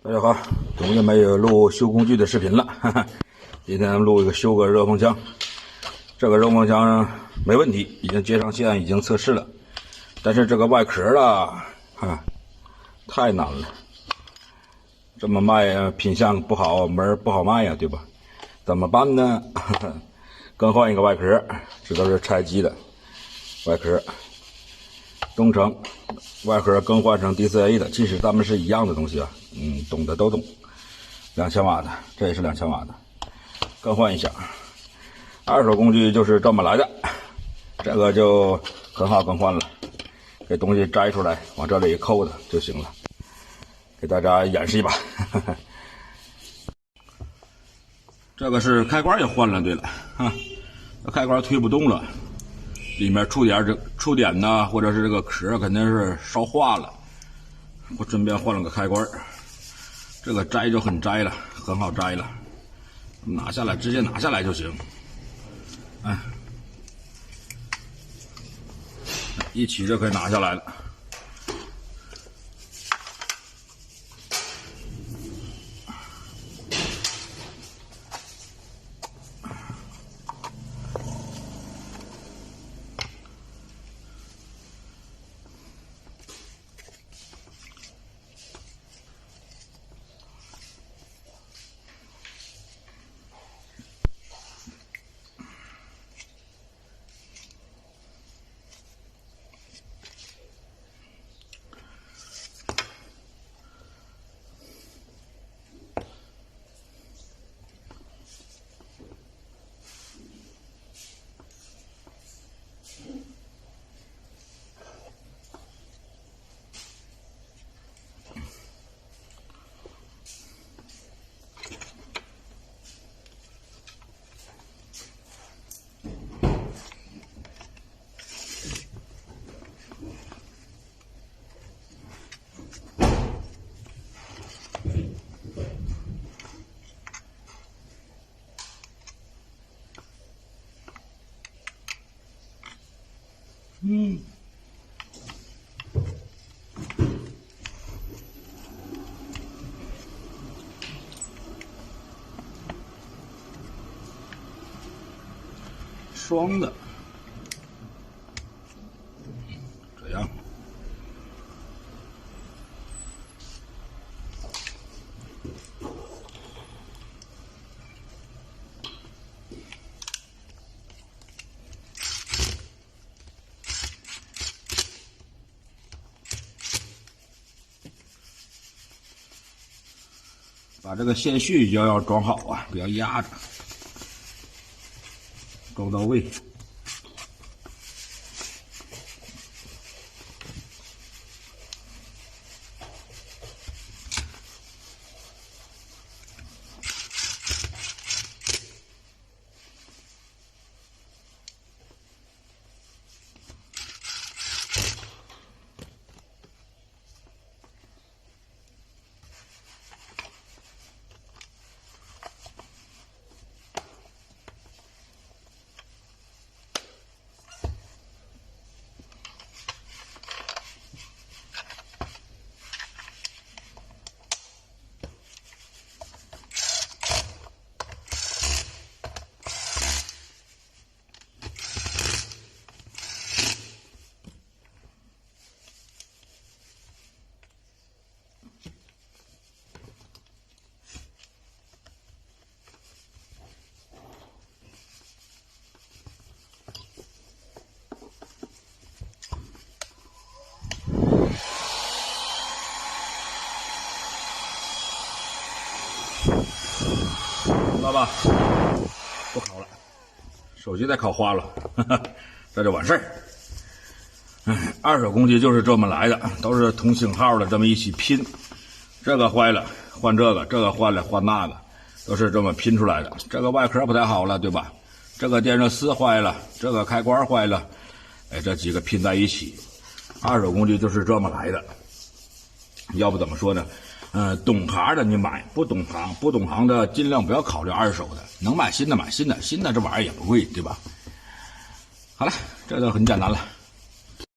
大家好，终于没有录修工具的视频了，今天录一个修个热风枪。这个热风枪没问题，已经接上线，已经测试了。但是这个外壳啊，太难了。这么卖品相不好，门不好卖呀，对吧？怎么办呢？更换一个外壳，这都是拆机的外壳。东城外壳更换成 DCA 的，其实它们是一样的东西啊，懂的都懂。2000瓦的，这也是2000瓦的，更换一下。二手工具就是这么来的，这个就很好更换了，给东西摘出来，往这里扣的就行了。给大家演示一把。这个是开关也换了，对了这开关推不动了。里面触点呐，或者是这个壳肯定是烧化了，我顺便换了个开关。这个摘就很摘了，很好摘了，拿下来直接拿下来就行。一起就可以拿下来了。双的，这样。把这个线序要装好啊，不要压着。装到位。知道吧？不烤了，手机再烤花了，这就完事儿。二手工具就是这么来的，都是同型号的，这么一起拼。这个坏了换这个，这个坏了换那个，都是这么拼出来的。这个外壳不太好了，对吧？这个电热丝坏了，这个开关坏了，这几个拼在一起。二手工具就是这么来的。要不怎么说呢？懂行的你买，不懂行的尽量不要考虑二手的，能买新的买新的，新的这玩意儿也不贵，对吧？好了，这就很简单了。